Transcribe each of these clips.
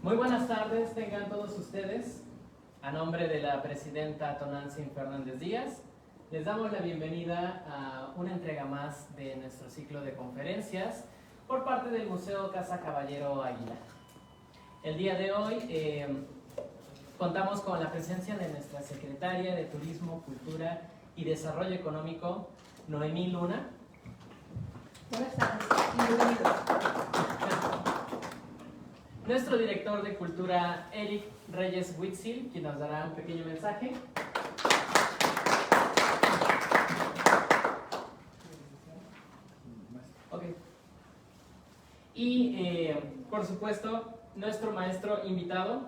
Muy buenas tardes, tengan todos ustedes. A nombre de la presidenta Tonantzin Fernández Díaz, les damos la bienvenida a una entrega más de nuestro ciclo de conferencias por parte del Museo Casa Caballero Aguilar. El día de hoy contamos con la presencia de nuestra secretaria de Turismo, Cultura y Desarrollo Económico, Noemí Luna. Buenas tardes y bienvenidos. Nuestro director de Cultura, Eric Reyes Huitzil, quien nos dará un pequeño mensaje. Okay. Y, por supuesto, nuestro maestro invitado,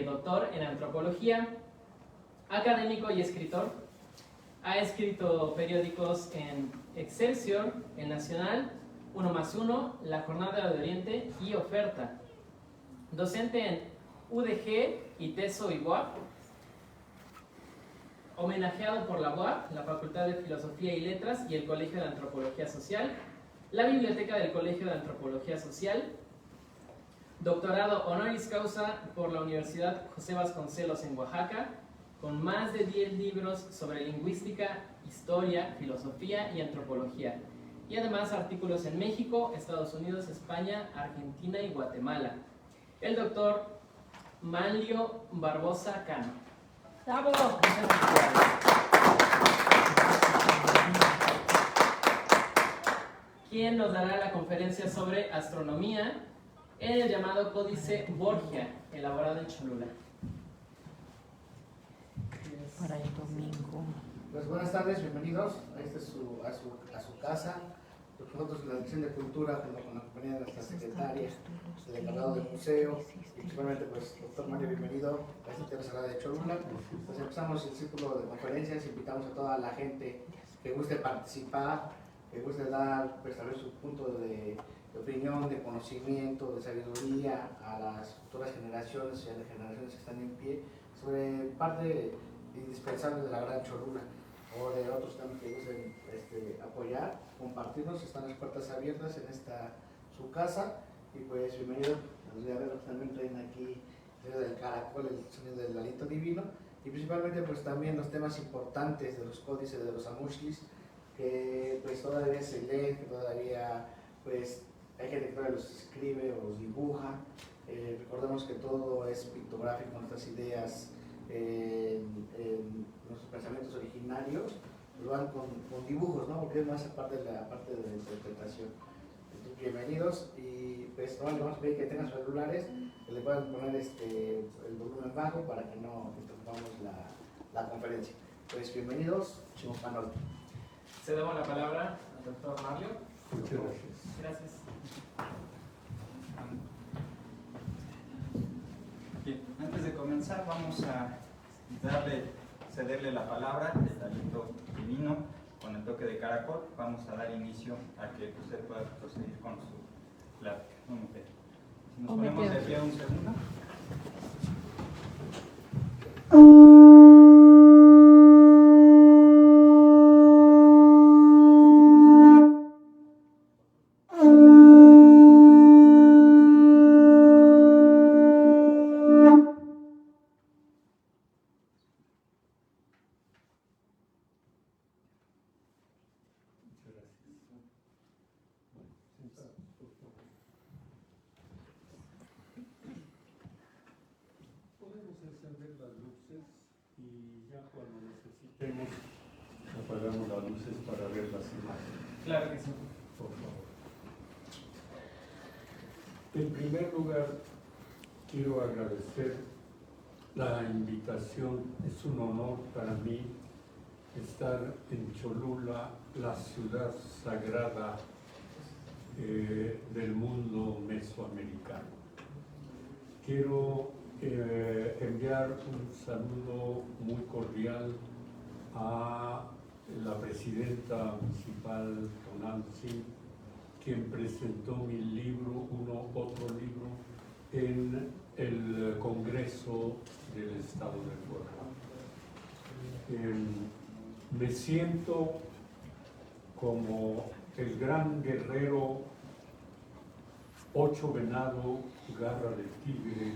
doctor en antropología, académico y escritor. Ha escrito periódicos en Excelsior, El Nacional, 1+1, La Jornada de Oriente y Oferta. Docente en UDG, ITESO y UAP. Homenajeado por la UAP, la Facultad de Filosofía y Letras y el Colegio de Antropología Social, la Biblioteca del Colegio de Antropología Social. Doctorado honoris causa por la Universidad José Vasconcelos en Oaxaca, con más de 10 libros sobre lingüística, historia, filosofía y antropología. Y además artículos en México, Estados Unidos, España, Argentina y Guatemala. El doctor Manlio Barbosa Cano. ¡Bravo! Quien nos dará la conferencia sobre astronomía en el llamado Códice Borgia, elaborado en Cholula. Para el domingo. Pues buenas tardes, bienvenidos a su casa. Nosotros en la Dirección de Cultura, junto con la compañía de nuestra secretaria, el encargado del museo, y principalmente pues doctor Mario, bienvenido a esta tierra sagrada de Cholula. Pues empezamos el círculo de conferencias, invitamos a toda la gente que guste participar, que guste dar, pues saber su punto de opinión, de conocimiento, de sabiduría a las futuras generaciones y a las generaciones que están en pie sobre parte indispensable de la gran Cholula o de otros temas que gusten apoyar, compartirnos. Están las puertas abiertas en esta su casa y pues bienvenido. Los voy a ver, también traen aquí el sonido del caracol, el sonido del aliento divino y principalmente pues también los temas importantes de los códices de los amushlis que pues todavía se leen, que todavía pues hay gente que todavía los escribe o los dibuja. Recordemos que todo es pictográfico, nuestras ideas, nuestros pensamientos originarios lo van con dibujos, ¿no? Porque es más aparte de la interpretación. Entonces, bienvenidos y pues vamos a pedir que tengan sus celulares, que le puedan poner el volumen bajo para que no interrumpamos la conferencia. Pues bienvenidos, Chimopanol. Cedemos la palabra al doctor Mario. Muchas gracias. Gracias. Bien, antes de comenzar vamos a cederle la palabra al aliento divino con el toque de caracol. Vamos a dar inicio a que usted pueda proseguir con su plática. Si nos ponemos de pie un segundo. Podemos encender las luces y ya cuando necesitemos apagamos las luces para ver las imágenes. Claro que sí. Por favor. En primer lugar, quiero agradecer la invitación. Es un honor para mí estar en Cholula, la ciudad sagrada del mundo mesoamericano. Quiero enviar un saludo muy cordial a la presidenta municipal Tonantzin, quien presentó mi libro, otro libro, en el Congreso del Estado de Puebla. Me siento como el gran guerrero Ocho venado, garra de tigre,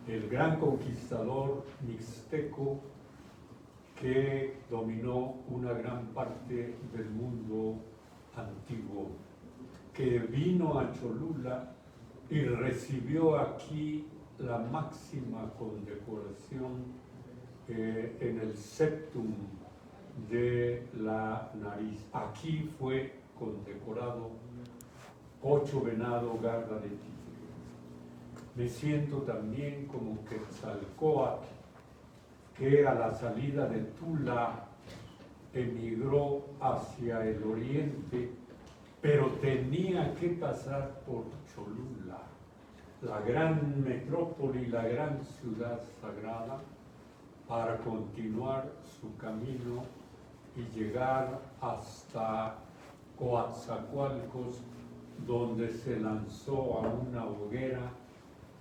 el gran conquistador mixteco que dominó una gran parte del mundo antiguo, que vino a Cholula y recibió aquí la máxima condecoración en el septum de la nariz. Aquí fue condecorado ocho venado, garra de tigre. Me siento también como Quetzalcóatl, que a la salida de Tula emigró hacia el oriente, pero tenía que pasar por Cholula, la gran metrópoli, la gran ciudad sagrada, para continuar su camino y llegar hasta Coatzacoalcos, donde se lanzó a una hoguera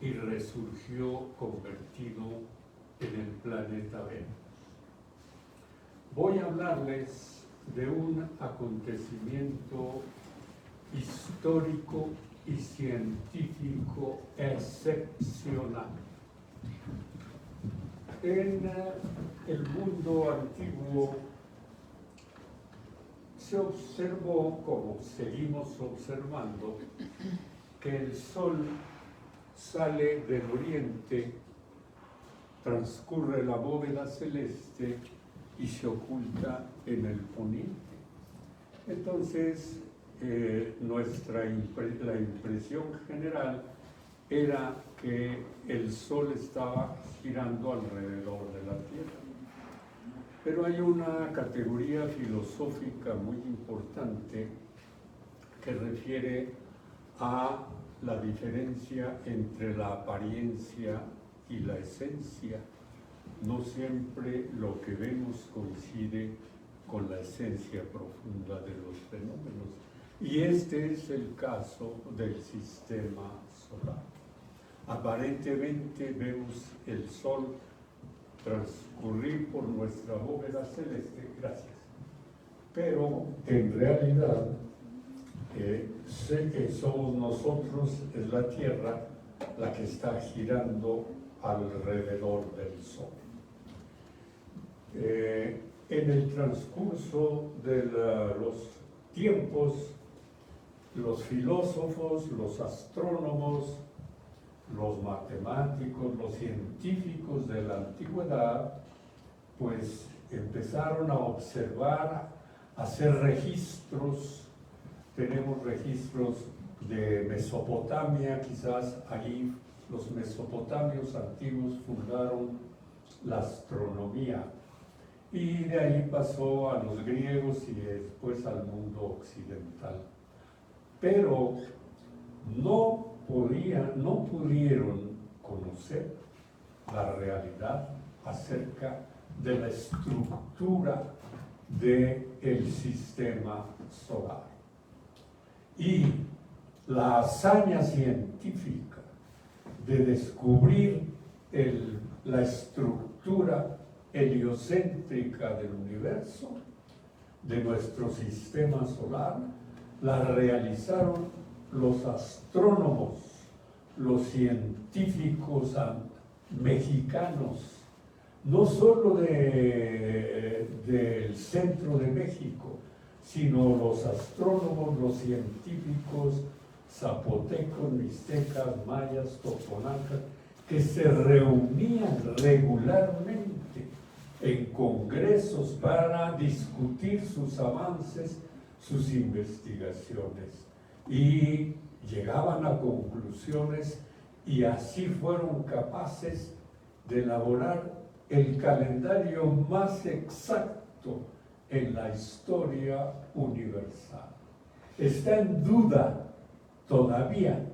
y resurgió convertido en el planeta Venus. Voy a hablarles de un acontecimiento histórico y científico excepcional. En el mundo antiguo se observó, como seguimos observando, que el sol sale del oriente, transcurre la bóveda celeste y se oculta en el poniente. Entonces, la impresión general era que el sol estaba girando alrededor de la Tierra. Pero hay una categoría filosófica muy importante que refiere a la diferencia entre la apariencia y la esencia. No siempre lo que vemos coincide con la esencia profunda de los fenómenos. Y este es el caso del sistema solar. Aparentemente vemos el Sol transcurrir por nuestra bóveda celeste, gracias. Pero en realidad somos nosotros, es la Tierra, la que está girando alrededor del Sol. En el transcurso de los tiempos, los filósofos, los astrónomos, los matemáticos, los científicos de la antigüedad, pues empezaron a observar, a hacer registros. Tenemos registros de Mesopotamia, quizás ahí los mesopotamios antiguos fundaron la astronomía. Y de ahí pasó a los griegos y después al mundo occidental. Pero no pudieron conocer la realidad acerca de la estructura del sistema solar. Y la hazaña científica de descubrir la estructura heliocéntrica del universo, de nuestro sistema solar, la realizaron los astrónomos, los científicos mexicanos, no solo del centro de México, sino los astrónomos, los científicos zapotecos, mixtecas, mayas, totonacas, que se reunían regularmente en congresos para discutir sus avances, sus investigaciones. Y llegaban a conclusiones y así fueron capaces de elaborar el calendario más exacto en la historia universal. Está en duda todavía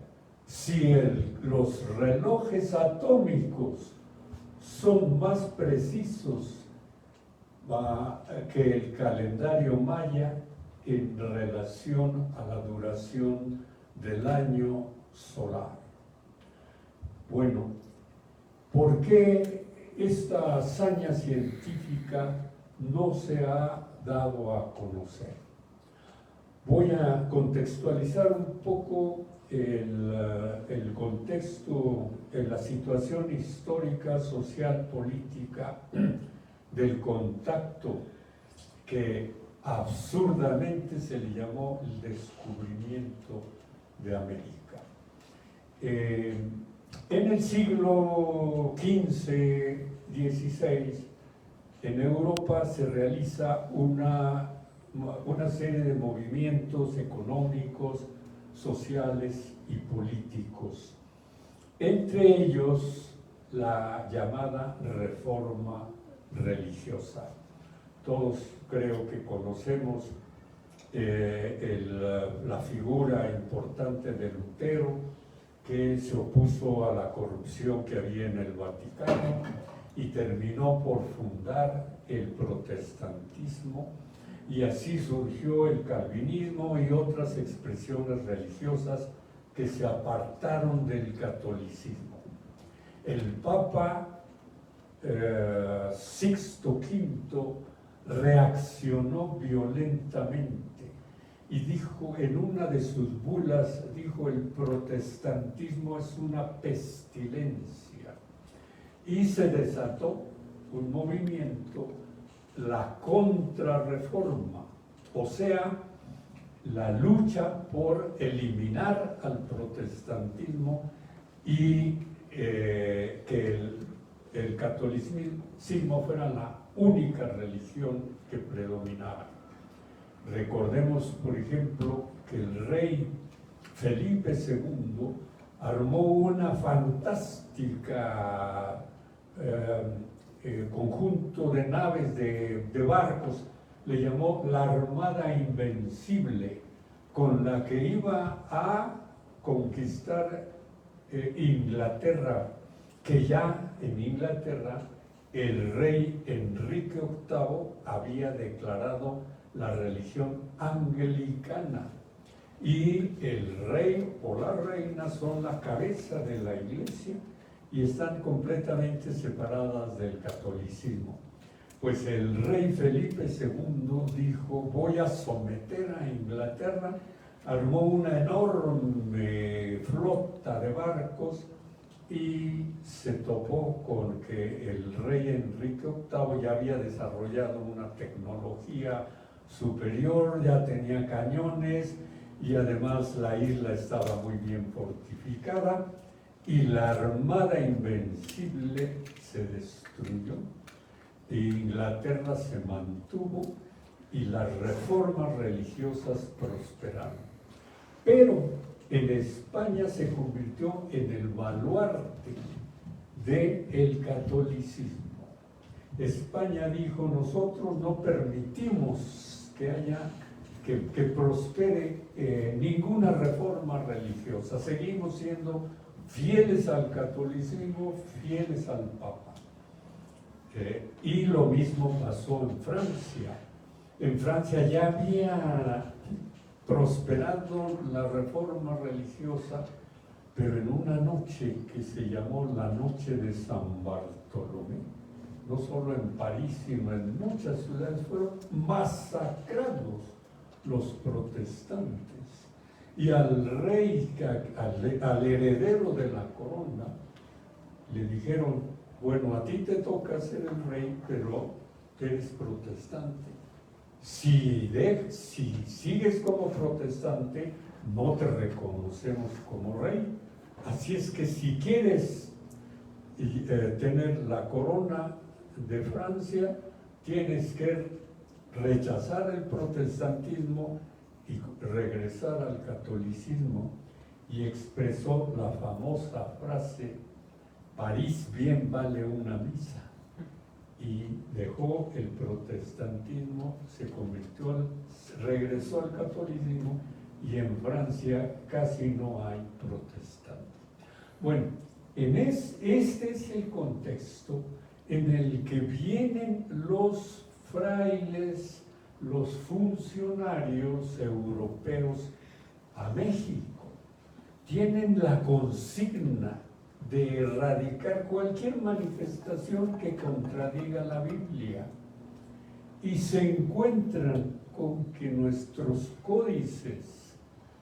si los relojes atómicos son más precisos que el calendario maya en relación a la duración del año solar. Bueno, ¿por qué esta hazaña científica no se ha dado a conocer? Voy a contextualizar un poco el contexto, la situación histórica, social, política del contacto que absurdamente se le llamó el descubrimiento de América. En el siglo XV, XVI, en Europa se realiza una serie de movimientos económicos, sociales y políticos, entre ellos la llamada reforma religiosa. Todos creo que conocemos la figura importante de Lutero, que se opuso a la corrupción que había en el Vaticano y terminó por fundar el protestantismo, y así surgió el calvinismo y otras expresiones religiosas que se apartaron del catolicismo. El Papa Sixto V reaccionó violentamente y dijo, en una de sus bulas, dijo: el protestantismo es una pestilencia. Y se desató un movimiento, la contrarreforma, o sea, la lucha por eliminar al protestantismo y que el catolicismo fuera la única religión que predominara. Recordemos, por ejemplo, que el rey Felipe II armó una fantástica conjunto de naves, de barcos, le llamó la Armada Invencible, con la que iba a conquistar Inglaterra, que ya en Inglaterra el rey Enrique VIII había declarado la religión anglicana, y el rey o la reina son la cabeza de la iglesia y están completamente separadas del catolicismo. Pues el rey Felipe II dijo: voy a someter a Inglaterra, armó una enorme flota de barcos y se topó con que el rey Enrique VIII ya había desarrollado una tecnología superior, ya tenía cañones y además la isla estaba muy bien fortificada, y la Armada Invencible se destruyó. Inglaterra se mantuvo y las reformas religiosas prosperaron. Pero en España se convirtió en el baluarte del catolicismo. España dijo: nosotros no permitimos que haya, que prospere ninguna reforma religiosa. Seguimos siendo fieles al catolicismo, fieles al Papa. Y lo mismo pasó en Francia. En Francia ya había prosperado la reforma religiosa, pero en una noche que se llamó la Noche de San Bartolomé, no solo en París, sino en muchas ciudades, fueron masacrados los protestantes. Y al rey, al heredero de la corona, le dijeron: bueno, a ti te toca ser el rey, pero eres protestante. Si sigues como protestante, no te reconocemos como rey. Así es que si quieres tener la corona de Francia, tienes que rechazar el protestantismo y regresar al catolicismo. Y expresó la famosa frase: París bien vale una misa. Y dejó el protestantismo, regresó al catolicismo, y en Francia casi no hay protestantes. Bueno, este es el contexto en el que vienen los frailes, los funcionarios europeos a México. Tienen la consigna de erradicar cualquier manifestación que contradiga la Biblia, y se encuentran con que nuestros códices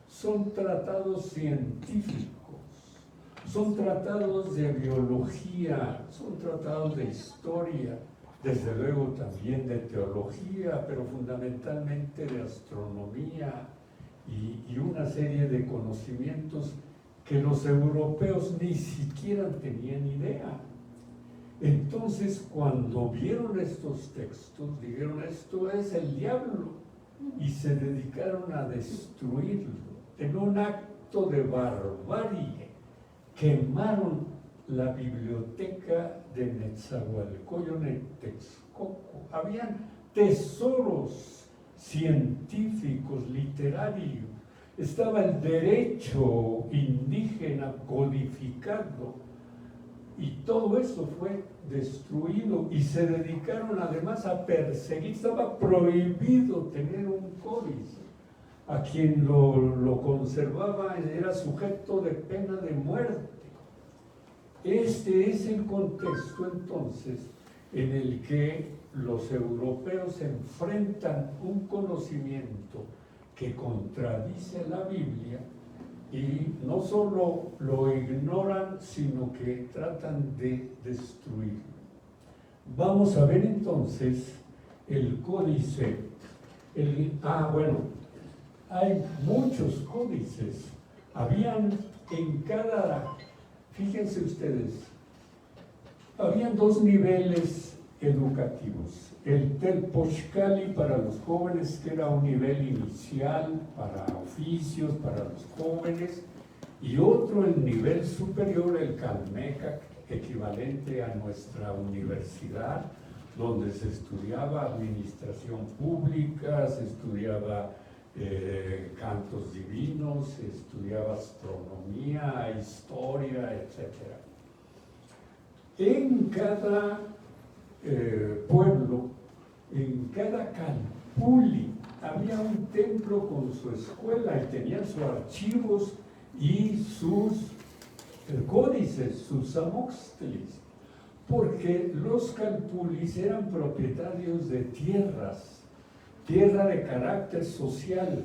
son tratados científicos, son tratados de biología, son tratados de historia, desde luego también de teología, pero fundamentalmente de astronomía y una serie de conocimientos que los europeos ni siquiera tenían idea. Entonces, cuando vieron estos textos, dijeron, esto es el diablo, y se dedicaron a destruirlo. En un acto de barbarie, quemaron la biblioteca de Netzahualcóyotl en Texcoco. Habían tesoros científicos, literarios. Estaba el derecho indígena codificado. Y todo eso fue destruido y se dedicaron además a perseguir. Estaba prohibido tener un códice. A quien lo conservaba era sujeto de pena de muerte. Este es el contexto entonces en el que los europeos enfrentan un conocimiento que contradice la Biblia y no solo lo ignoran, sino que tratan de destruirlo. Vamos a ver entonces el códice. Hay muchos códices. Habían en cada, fíjense ustedes, habían 2 niveles educativos. El Telpochcali para los jóvenes, que era un nivel inicial para oficios, para los jóvenes, y otro, el nivel superior, el Calmecac, equivalente a nuestra universidad, donde se estudiaba administración pública, se estudiaba cantos divinos, se estudiaba astronomía, historia, etc. En cada pueblo, en cada calpulli, había un templo con su escuela y tenían sus archivos y sus códices, sus amoxtlis, porque los calpullis eran propietarios de tierras, tierra de carácter social,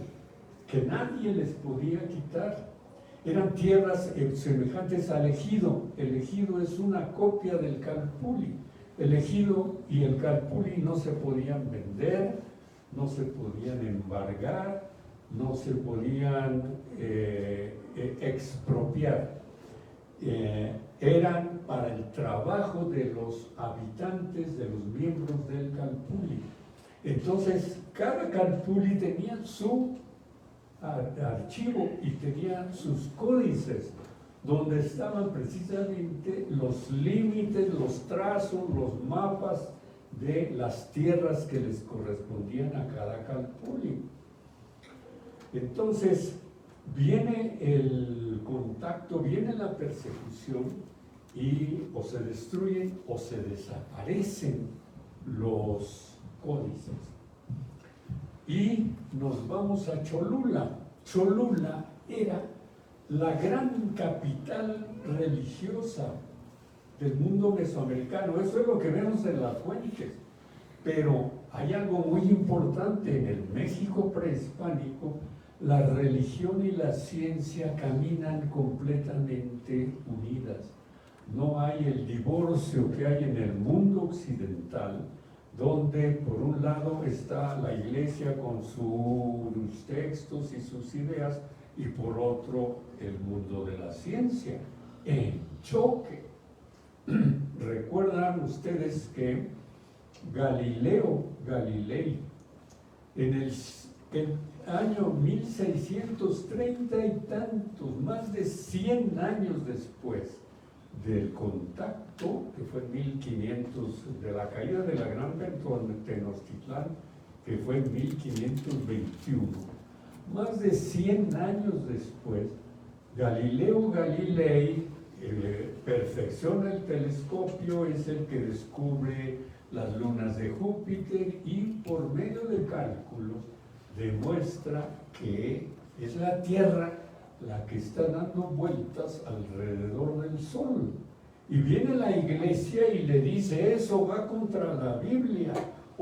que nadie les podía quitar. Eran tierras semejantes al ejido. El ejido es una copia del calpulli. El ejido y el calpulli no se podían vender, no se podían embargar, no se podían expropiar. Eran para el trabajo de los habitantes, de los miembros del calpulli. Entonces, cada calpulli tenía su archivo y tenía sus códices, donde estaban precisamente los límites, los trazos, los mapas de las tierras que les correspondían a cada calpulli. Entonces, viene el contacto, viene la persecución y o se destruyen o se desaparecen los códices. Y nos vamos a Cholula. Cholula era la gran capital religiosa del mundo mesoamericano. Eso es lo que vemos en las fuentes. Pero hay algo muy importante en el México prehispánico. La religión y la ciencia caminan completamente unidas. No hay el divorcio que hay en el mundo occidental, donde por un lado está la iglesia con sus textos y sus ideas, y por otro el mundo de la ciencia, en choque. Recuerdan ustedes que Galileo Galilei, en el año 1630 y tantos, más de 100 años después del contacto, que fue en 1500, de la caída de la Gran Tenochtitlán, que fue en 1521, más de 100 años después, Galileo Galilei perfecciona el telescopio, es el que descubre las lunas de Júpiter y por medio de cálculos demuestra que es la Tierra la que está dando vueltas alrededor del Sol. Y viene la iglesia y le dice, eso va contra la Biblia.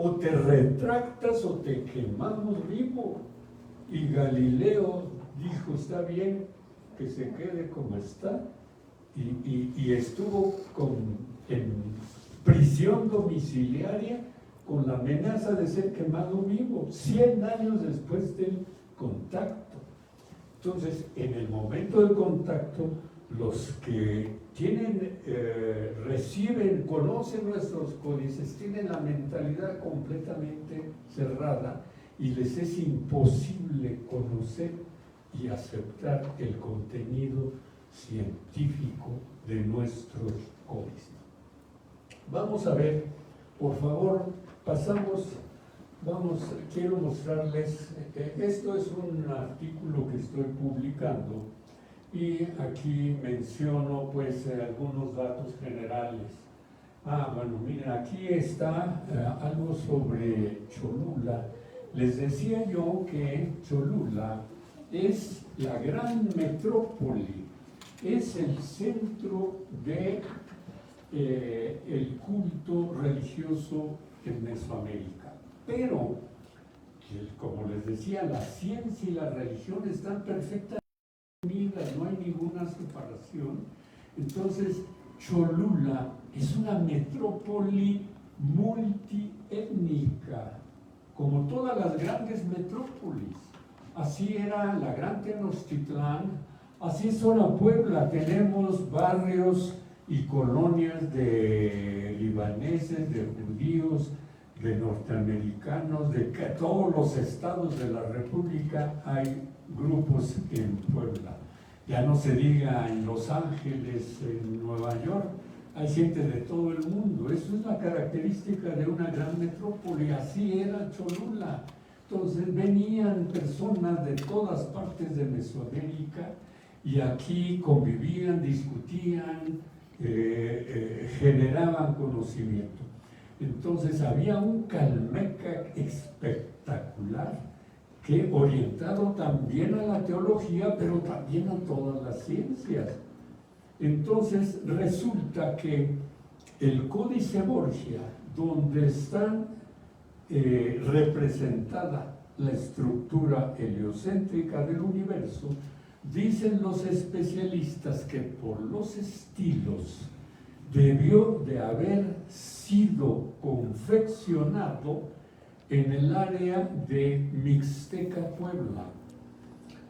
o te retractas o te quemamos vivo. Y Galileo dijo, está bien que se quede como está, y estuvo en prisión domiciliaria con la amenaza de ser quemado vivo, 100 años después del contacto. Entonces, en el momento del contacto, los que reciben, conocen nuestros códices, tienen la mentalidad completamente cerrada y les es imposible conocer y aceptar el contenido científico de nuestros códices. Vamos a ver, por favor, quiero mostrarles, esto es un artículo que estoy publicando y aquí menciono pues algunos datos generales. Bueno, miren, aquí está algo sobre Cholula. Les decía yo que Cholula es la gran metrópoli, es el centro de el culto religioso en Mesoamérica. Pero, como les decía, la ciencia y la religión están perfectamente unidas, no hay ninguna separación. Entonces, Cholula es una metrópoli multiétnica, como todas las grandes metrópolis. Así era la Gran Tenochtitlán, así es ahora Puebla. Tenemos barrios y colonias de libaneses, de judíos, de norteamericanos, de todos los estados de la República hay grupos en Puebla. Ya no se diga en Los Ángeles, en Nueva York, hay gente de todo el mundo. Eso es la característica de una gran metrópoli, así era Cholula. Entonces venían personas de todas partes de Mesoamérica y aquí convivían, discutían, generaban conocimiento. Entonces había un Calmecac espectacular que orientado también a la teología, pero también a todas las ciencias. Entonces resulta que el Códice Borgia, donde está representada la estructura heliocéntrica del universo, dicen los especialistas que por los estilos debió de haber sido confeccionado en el área de Mixteca, Puebla.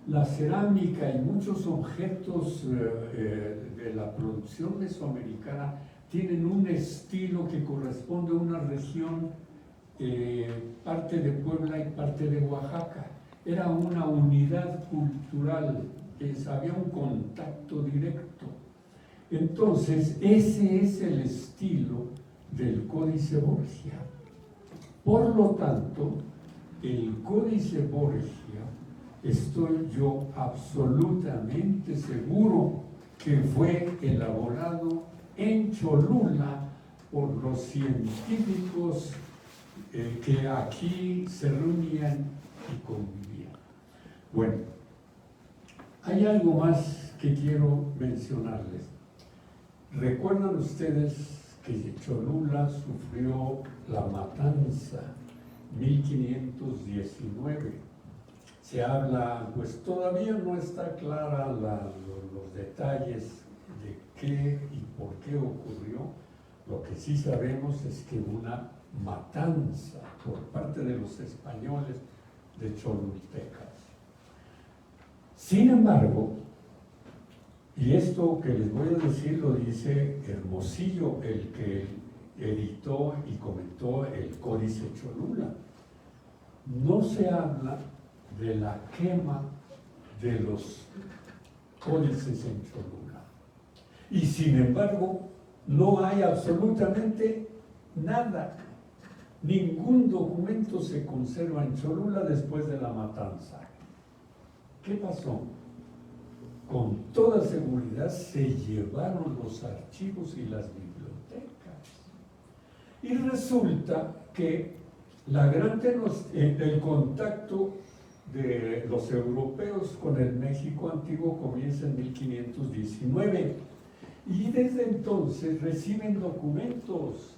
La cerámica y muchos objetos de la producción mesoamericana tienen un estilo que corresponde a una región, parte de Puebla y parte de Oaxaca. Era una unidad cultural, había un contacto directo. Entonces, ese es el estilo del Códice Borgia. Por lo tanto, el Códice Borgia, estoy yo absolutamente seguro que fue elaborado en Cholula por los científicos que aquí se reunían y convivían. Bueno, hay algo más que quiero mencionarles. ¿Recuerdan ustedes que Cholula sufrió la matanza 1519? Se habla, pues todavía no está clara los detalles de qué y por qué ocurrió. Lo que sí sabemos es que hubo una matanza por parte de los españoles de cholultecas. Sin embargo, y esto que les voy a decir lo dice Hermosillo, el que editó y comentó el Códice Cholula, no se habla de la quema de los códices en Cholula. Y sin embargo, no hay absolutamente nada, ningún documento se conserva en Cholula después de la matanza. ¿Qué pasó? Con toda seguridad se llevaron los archivos y las bibliotecas. Y resulta que el contacto de los europeos con el México antiguo comienza en 1519 y desde entonces reciben documentos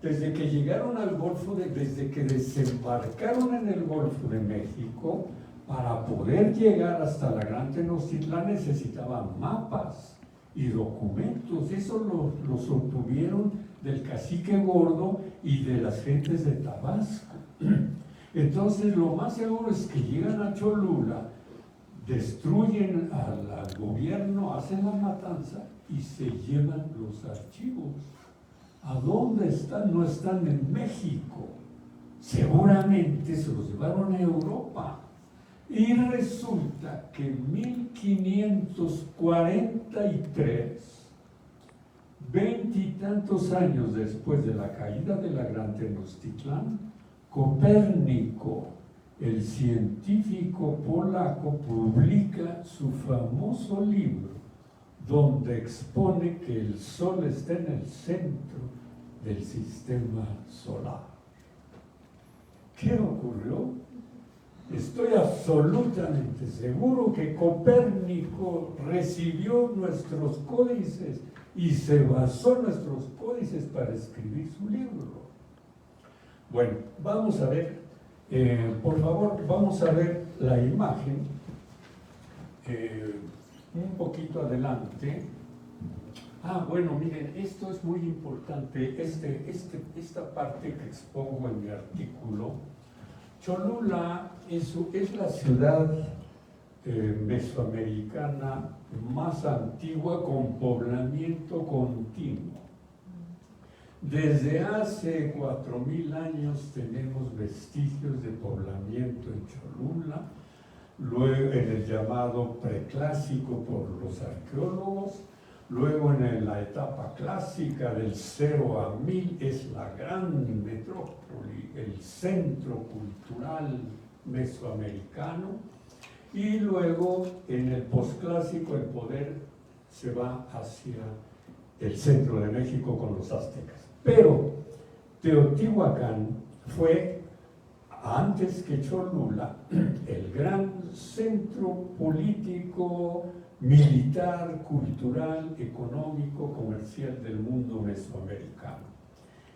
desde que llegaron al Golfo, desde que desembarcaron en el Golfo de México, para poder llegar hasta la Gran Tenochtitlán necesitaban mapas y documentos. Eso los obtuvieron del cacique Gordo y de las gentes de Tabasco. Entonces, lo más seguro es que llegan a Cholula, destruyen al gobierno, hacen la matanza y se llevan los archivos. ¿A dónde están? No están en México. Seguramente se los llevaron a Europa. Y resulta que en 1543, 20 y tantos años después de la caída de la Gran Tenochtitlán, Copérnico, el científico polaco, publica su famoso libro donde expone que el Sol está en el centro del sistema solar. ¿Qué ocurrió? Estoy absolutamente seguro que Copérnico recibió nuestros códices y se basó en nuestros códices para escribir su libro. Bueno, vamos a ver, por favor, vamos a ver la imagen un poquito adelante. Bueno, miren, esto es muy importante, esta parte que expongo en mi artículo. Cholula es la ciudad mesoamericana más antigua con poblamiento continuo. Desde hace 4000 años tenemos vestigios de poblamiento en Cholula, luego en el llamado preclásico por los arqueólogos, luego en la etapa clásica del 0 a 1000 es la gran metrópoli, el centro cultural mesoamericano, y luego en el posclásico el poder se va hacia el centro de México con los aztecas. Pero Teotihuacán fue, antes que Cholula, el gran centro político, militar, cultural, económico, comercial del mundo mesoamericano.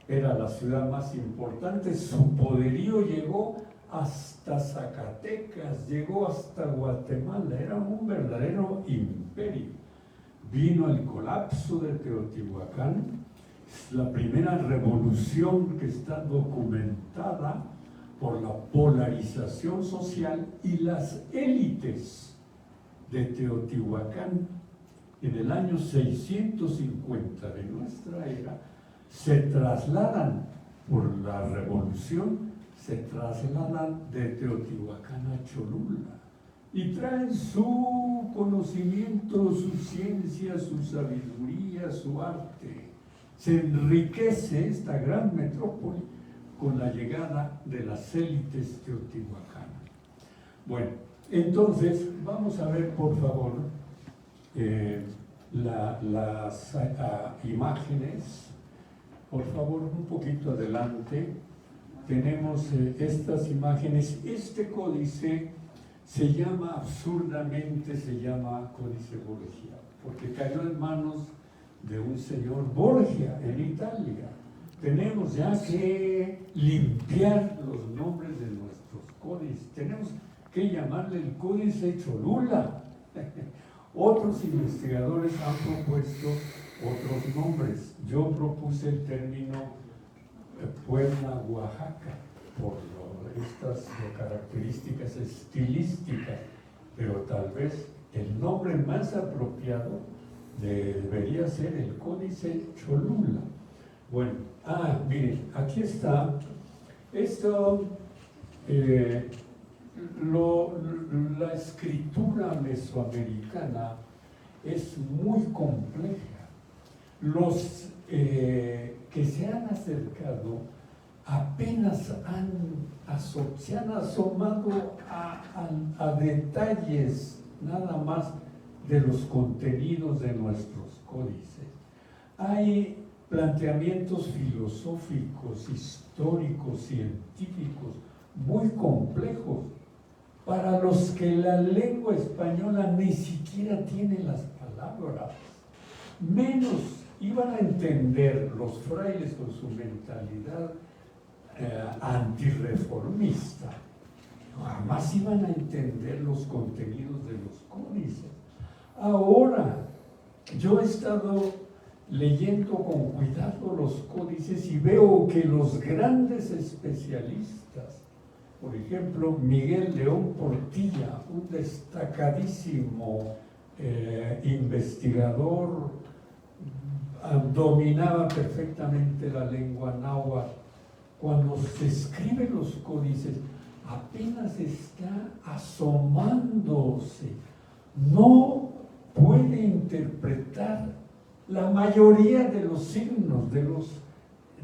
Era la ciudad más importante, su poderío llegó hasta Zacatecas, llegó hasta Guatemala, era un verdadero imperio. Vino el colapso de Teotihuacán, la primera revolución que está documentada por la polarización social, y las élites de Teotihuacán en el año 650 de nuestra era se trasladan por la revolución, se trasladan de Teotihuacán a Cholula y traen su conocimiento, su ciencia, su sabiduría, su arte. Se enriquece esta gran metrópoli con la llegada de las élites teotihuacanas. Bueno, entonces vamos a ver, por favor, las imágenes. Por favor, un poquito adelante. Tenemos estas imágenes. Este códice se llama absurdamente, Códice Borgia, porque cayó en manos de un señor Borgia en Italia. Tenemos ya que limpiar los nombres de nuestros códices. Tenemos que llamarle el Códice Cholula. Otros investigadores han propuesto otros nombres. Yo propuse el término Puebla, Oaxaca, por estas características estilísticas, pero tal vez el nombre más apropiado debería ser el Códice Cholula. Bueno, miren, aquí está. Esto, la escritura mesoamericana es muy compleja. Los que se han acercado apenas se han asomado a detalles nada más de los contenidos de nuestros códices. Hay planteamientos filosóficos, históricos, científicos muy complejos, para los que la lengua española ni siquiera tiene las palabras, menos iban a entender los frailes con su mentalidad antirreformista, jamás iban a entender los contenidos de los códices. Ahora, yo he estado leyendo con cuidado los códices y veo que los grandes especialistas, por ejemplo, Miguel León Portilla, un destacadísimo investigador, dominaba perfectamente la lengua náhuatl. Cuando se escriben los códices, apenas está asomándose, no puede interpretar la mayoría de los signos, de los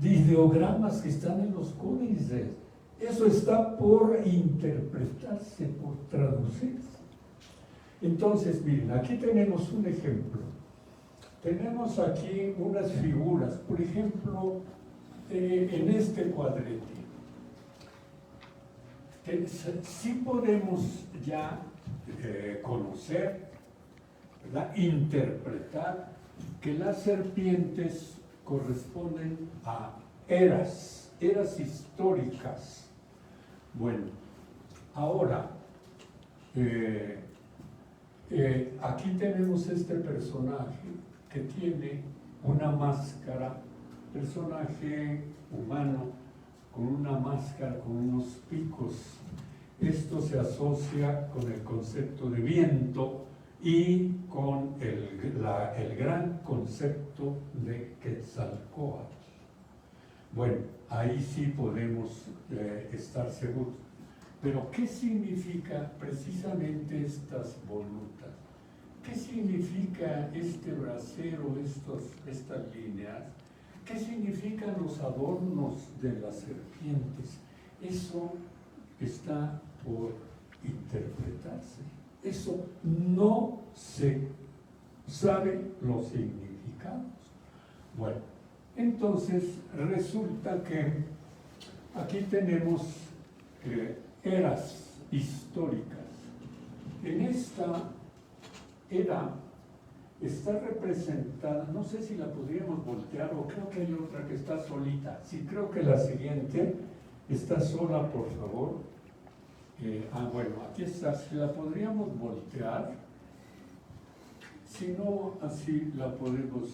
ideogramas que están en los códices. Eso está por interpretarse, por traducirse. Entonces, miren, aquí tenemos un ejemplo. Tenemos aquí unas figuras, por ejemplo, en este cuadrete. Sí podemos ya conocer, ¿verdad?, interpretar que las serpientes corresponden a eras históricas. Bueno, ahora, aquí tenemos este personaje que tiene una máscara, personaje humano con una máscara, con unos picos. Esto se asocia con el concepto de viento y con el gran concepto de Quetzalcóatl. Bueno, ahí sí podemos estar seguros. Pero, ¿qué significa precisamente estas volutas? ¿Qué significa este brasero, estas líneas? ¿Qué significan los adornos de las serpientes? Eso está por interpretarse. Eso no se sabe los significados. Bueno, entonces resulta que aquí tenemos eras históricas. En esta era está representada, no sé si la podríamos voltear o creo que hay otra que está solita. Sí, creo que la siguiente está sola, por favor. Bueno, aquí está, si la podríamos voltear, si no, así la podemos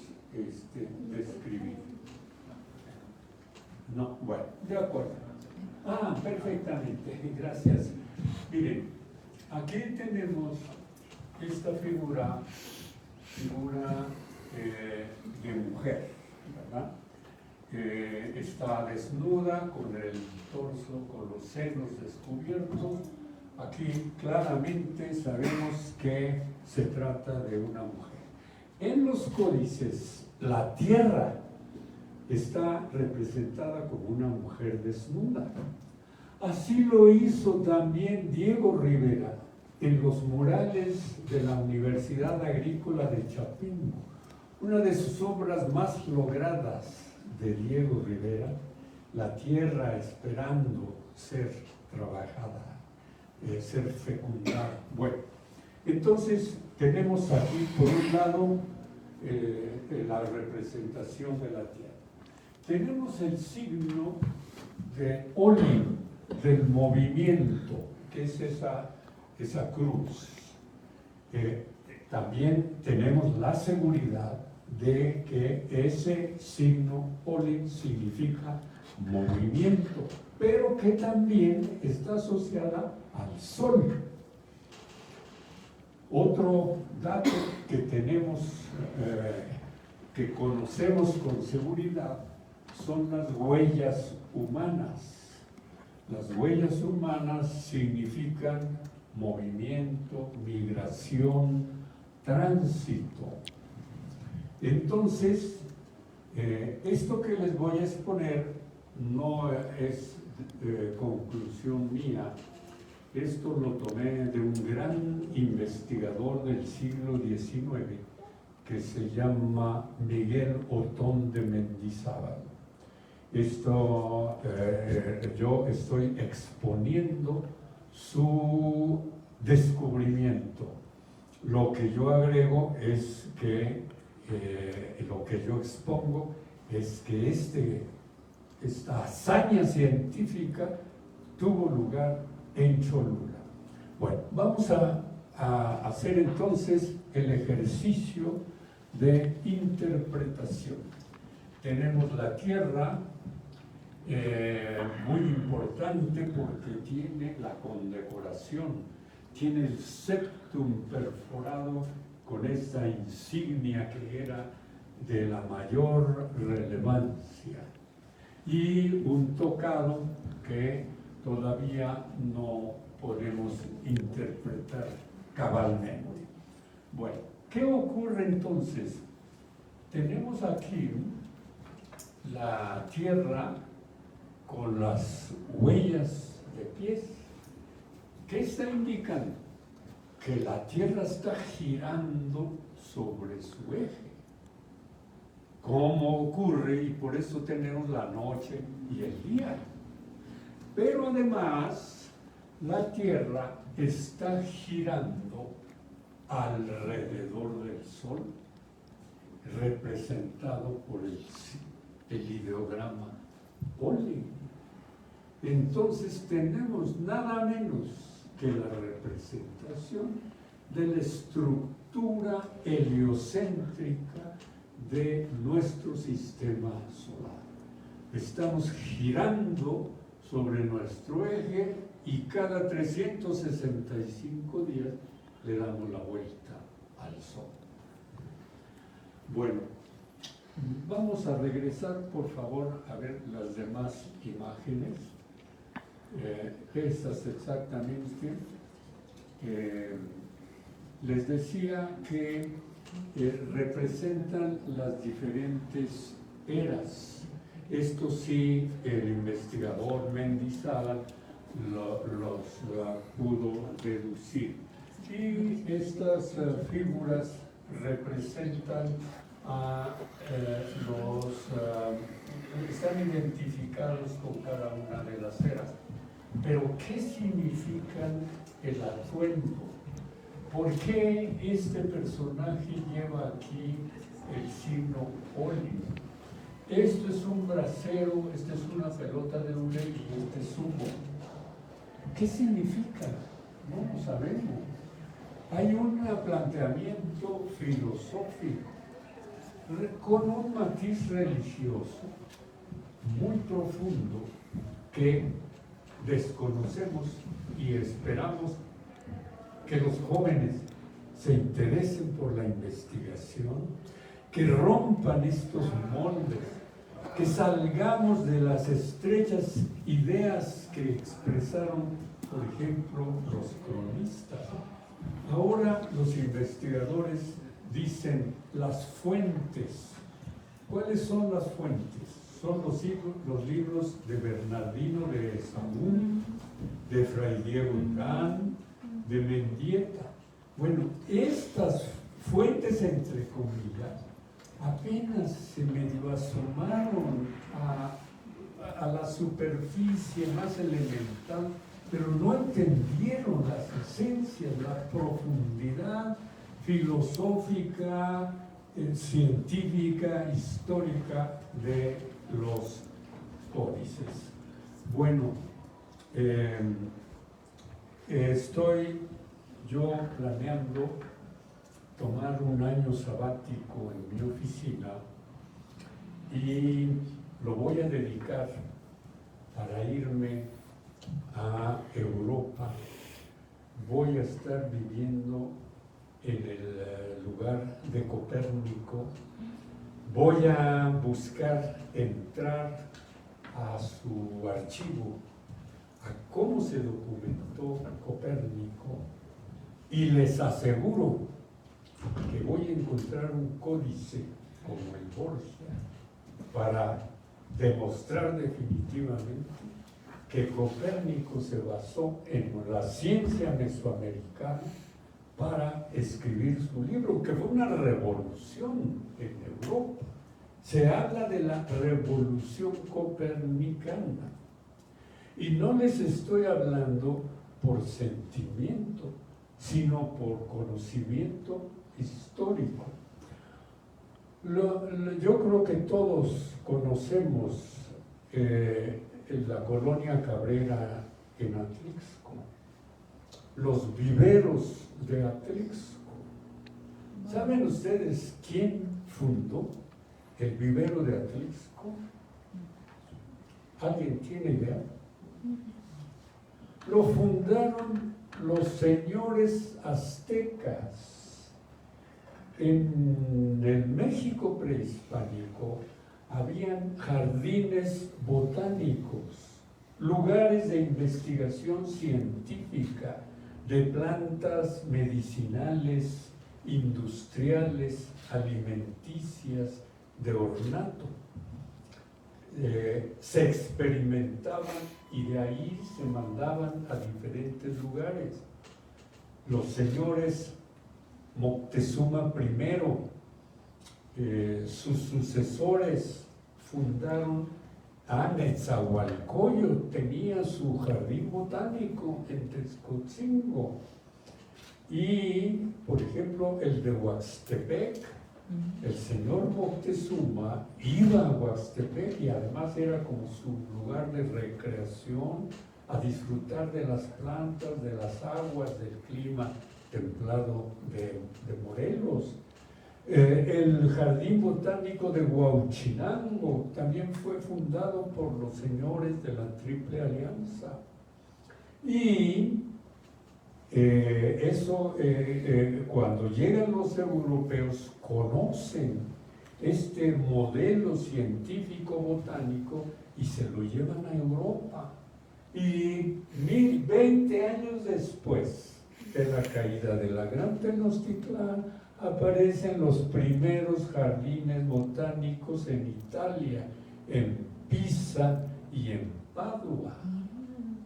describir. No, bueno, de acuerdo. Perfectamente, gracias. Miren, aquí tenemos esta figura de mujer, ¿verdad? Está desnuda, con el torso, con los senos descubiertos. Aquí claramente sabemos que se trata de una mujer. En los códices, la tierra está representada como una mujer desnuda. Así lo hizo también Diego Rivera en los murales de la Universidad Agrícola de Chapingo. Una de sus obras más logradas de Diego Rivera, la tierra esperando ser trabajada, ser fecundada. Bueno, entonces tenemos aquí por un lado la representación de la tierra. Tenemos el signo de Olin, del movimiento, que es esa cruz. También tenemos la seguridad de que ese signo Olin significa movimiento, pero que también está asociada al sol. Otro dato que tenemos, que conocemos con seguridad, son las huellas humanas. Las huellas humanas significan movimiento, migración, tránsito. Entonces, esto que les voy a exponer no es conclusión mía. Esto lo tomé de un gran investigador del siglo XIX que se llama Miguel Otón de Mendizábal. Yo estoy exponiendo su descubrimiento. Lo que yo agrego es que lo que yo expongo es que esta hazaña científica tuvo lugar en Cholula. Bueno, vamos a hacer entonces el ejercicio de interpretación. Tenemos la Tierra, muy importante porque tiene la condecoración, tiene el septum perforado con esta insignia que era de la mayor relevancia, y un tocado que todavía no podemos interpretar cabalmente. Bueno, ¿qué ocurre entonces? Tenemos aquí la Tierra con las huellas de pies. ¿Qué está indicando? Que la Tierra está girando sobre su eje. ¿Cómo ocurre? Y por eso tenemos la noche y el día. Pero además, la Tierra está girando alrededor del Sol, representado por el ideograma Oli. Entonces tenemos nada menos que la representación de la estructura heliocéntrica de nuestro sistema solar. Estamos girando sobre nuestro eje y cada 365 días le damos la vuelta al Sol. Bueno, vamos a regresar por favor a ver las demás imágenes. Estas exactamente. Les decía que representan las diferentes eras. Esto sí, el investigador Mendizábal los pudo deducir. Y estas figuras representan a están identificados con cada una de las eras. Pero, ¿qué significan el atuendo? ¿Por qué este personaje lleva aquí el signo Oli? Esto es un brasero, esta es una pelota de hule y este es humo. ¿Qué significa? No lo sabemos. Hay un planteamiento filosófico con un matiz religioso muy profundo que desconocemos y esperamos que los jóvenes se interesen por la investigación, que rompan estos moldes, que salgamos de las estrechas ideas que expresaron, por ejemplo, los cronistas. Ahora los investigadores dicen las fuentes. ¿Cuáles son las fuentes? Son los libros de Bernardino de Sahagún, de Fray Diego Urán, de Mendieta. Bueno, estas fuentes, entre comillas, apenas se medio asomaron a la superficie más elemental, pero no entendieron las esencias, la profundidad filosófica, científica, histórica de los códices. Bueno, estoy yo planeando tomar un año sabático en mi oficina y lo voy a dedicar para irme a Europa. Voy a estar viviendo en el lugar de Copérnico. Voy a buscar entrar a su archivo, a cómo se documentó Copérnico, y les aseguro que voy a encontrar un códice como el Borgia para demostrar definitivamente que Copérnico se basó en la ciencia mesoamericana para escribir su libro, que fue una revolución en Europa. Se habla de la revolución copernicana. Y no les estoy hablando por sentimiento, sino por conocimiento histórico. Yo creo que todos conocemos la colonia Cabrera en Atlixco, los viveros de Atlixco. ¿Saben ustedes quién fundó el vivero de Atlixco? ¿Alguien tiene idea? Lo fundaron los señores aztecas. En el México prehispánico habían jardines botánicos, lugares de investigación científica de plantas medicinales, industriales, alimenticias, de ornato. Se experimentaban y de ahí se mandaban a diferentes lugares. Los señores Moctezuma I, sus sucesores fundaron Netzahualcóyotl, tenía su jardín botánico en Texcotzingo. Y, por ejemplo, el de Huaxtepec, el señor Moctezuma iba a Huaxtepec y además era como su lugar de recreación, a disfrutar de las plantas, de las aguas, del clima templado de Morelos. El Jardín Botánico de Huauchinango también fue fundado por los señores de la Triple Alianza. Y cuando llegan los europeos, conocen este modelo científico botánico y se lo llevan a Europa. Y 20 años después de la caída de la Gran Tenochtitlán, aparecen los primeros jardines botánicos en Italia, en Pisa y en Padua.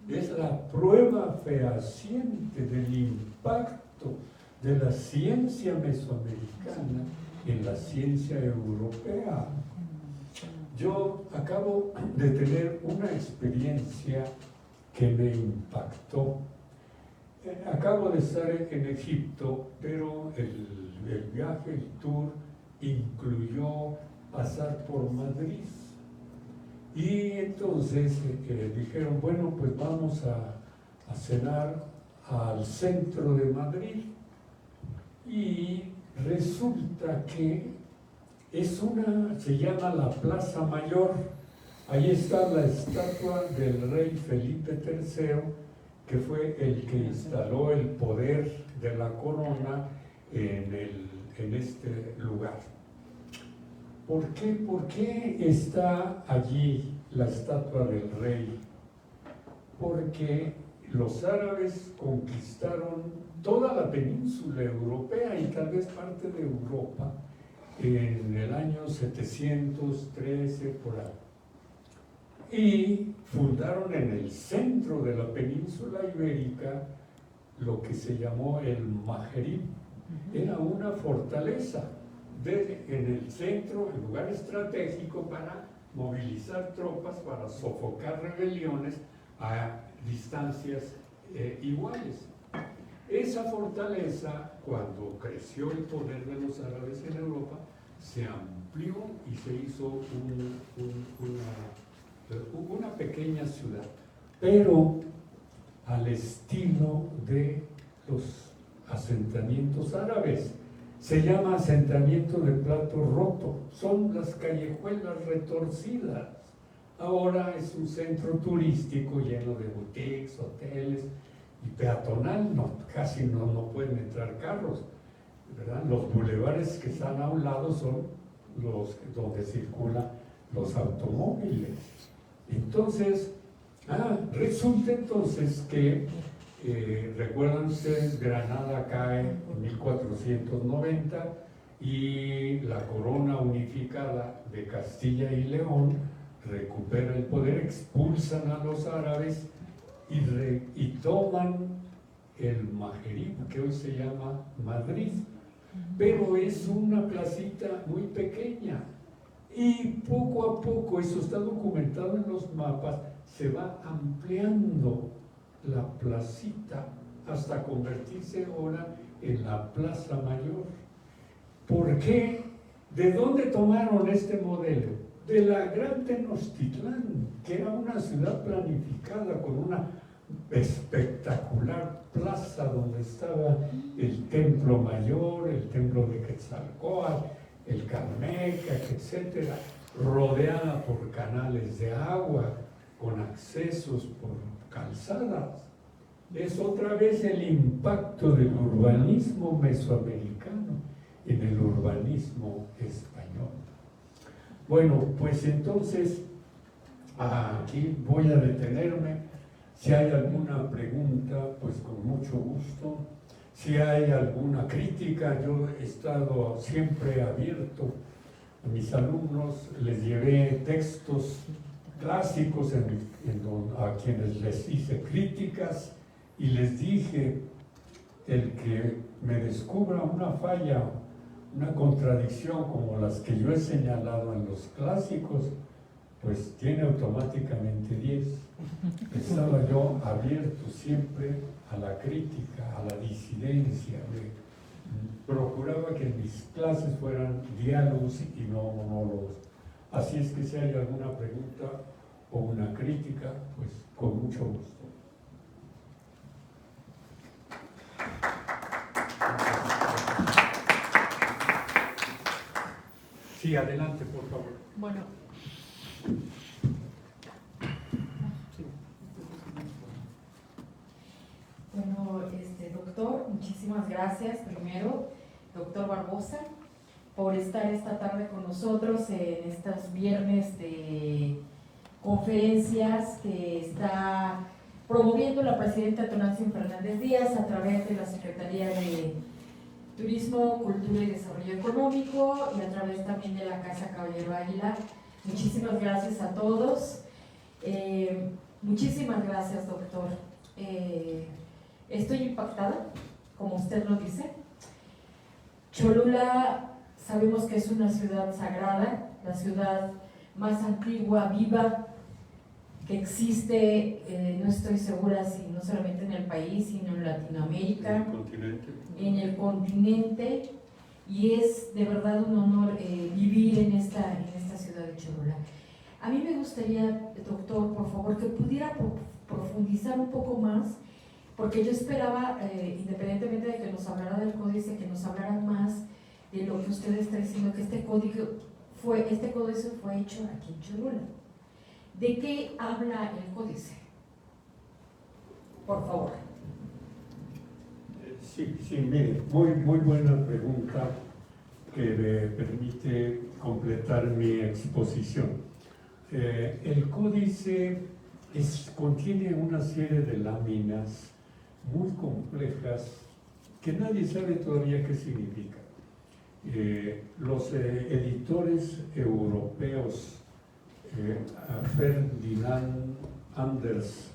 Es la prueba fehaciente del impacto de la ciencia mesoamericana en la ciencia europea. Yo acabo de tener una experiencia que me impactó. Acabo de estar en Egipto, pero el viaje, el tour, incluyó pasar por Madrid. Y entonces dijeron, bueno, pues vamos a cenar al centro de Madrid. Y resulta que se llama la Plaza Mayor. Ahí está la estatua del rey Felipe III, que fue el que instaló el poder de la corona en este lugar. ¿Por qué está allí la estatua del rey? Porque los árabes conquistaron toda la península europea y tal vez parte de Europa en el año 713 por ahí. Y fundaron en el centro de la península ibérica lo que se llamó el Magreb. Era una fortaleza en el centro, el lugar estratégico para movilizar tropas, para sofocar rebeliones a distancias iguales. Esa fortaleza, cuando creció el poder de los árabes en Europa, se amplió y se hizo una pequeña ciudad, pero al estilo de los asentamientos árabes. Se llama asentamiento de plato roto, son las callejuelas retorcidas. Ahora es un centro turístico lleno de boutiques, hoteles y peatonal, casi no pueden entrar carros, ¿verdad? Los bulevares que están a un lado son los donde circulan los automóviles. Entonces, resulta entonces que recuerdan ustedes, Granada cae en 1490 y la corona unificada de Castilla y León recupera el poder, expulsan a los árabes y toman el Magreb, que hoy se llama Madrid, pero es una placita muy pequeña y poco a poco, eso está documentado en los mapas, se va ampliando la placita hasta convertirse ahora en la Plaza Mayor. ¿Por qué ¿De dónde tomaron este modelo? De la Gran Tenochtitlán, que era una ciudad planificada con una espectacular plaza donde estaba el templo mayor, el templo de Quetzalcóatl, el Calmecac, etcétera, rodeada por canales de agua, con accesos por calzadas. Es otra vez el impacto del urbanismo mesoamericano en el urbanismo español. Bueno, pues entonces aquí voy a detenerme. Si hay alguna pregunta, pues con mucho gusto. Si hay alguna crítica, yo he estado siempre abierto. A mis alumnos les llevé textos clásicos a quienes les hice críticas y les dije, el que me descubra una falla, una contradicción como las que yo he señalado en los clásicos, pues tiene automáticamente 10. Estaba yo abierto siempre a la crítica, a la disidencia. Procuraba que mis clases fueran diálogos y no monólogos. Así es que si hay alguna pregunta o una crítica, pues con mucho gusto. Sí, adelante, por favor. Bueno. Bueno, doctor, muchísimas gracias primero, doctor Barbosa, por estar esta tarde con nosotros en estos viernes de conferencias que está promoviendo la presidenta Tonantzin Fernández Díaz a través de la Secretaría de Turismo, Cultura y Desarrollo Económico y a través también de la Casa Caballero Águila. Muchísimas gracias a todos. Muchísimas gracias, doctor. Estoy impactada, como usted lo dice. Cholula sabemos que es una ciudad sagrada, la ciudad más antigua, viva, que existe, no estoy segura si no solamente en el país, sino en Latinoamérica, en el continente, y es de verdad un honor vivir en esta ciudad de Cholula. A mí me gustaría, doctor, por favor, que pudiera profundizar un poco más, porque yo esperaba, independientemente de que nos hablara del códice, que nos hablaran más de lo que usted está diciendo, que este códice fue hecho aquí en Cholula. ¿De qué habla el códice? Por favor. Sí, mire, muy buena pregunta que me permite completar mi exposición. El códice contiene una serie de láminas muy complejas que nadie sabe todavía qué significan. Los editores europeos, Ferdinand Anders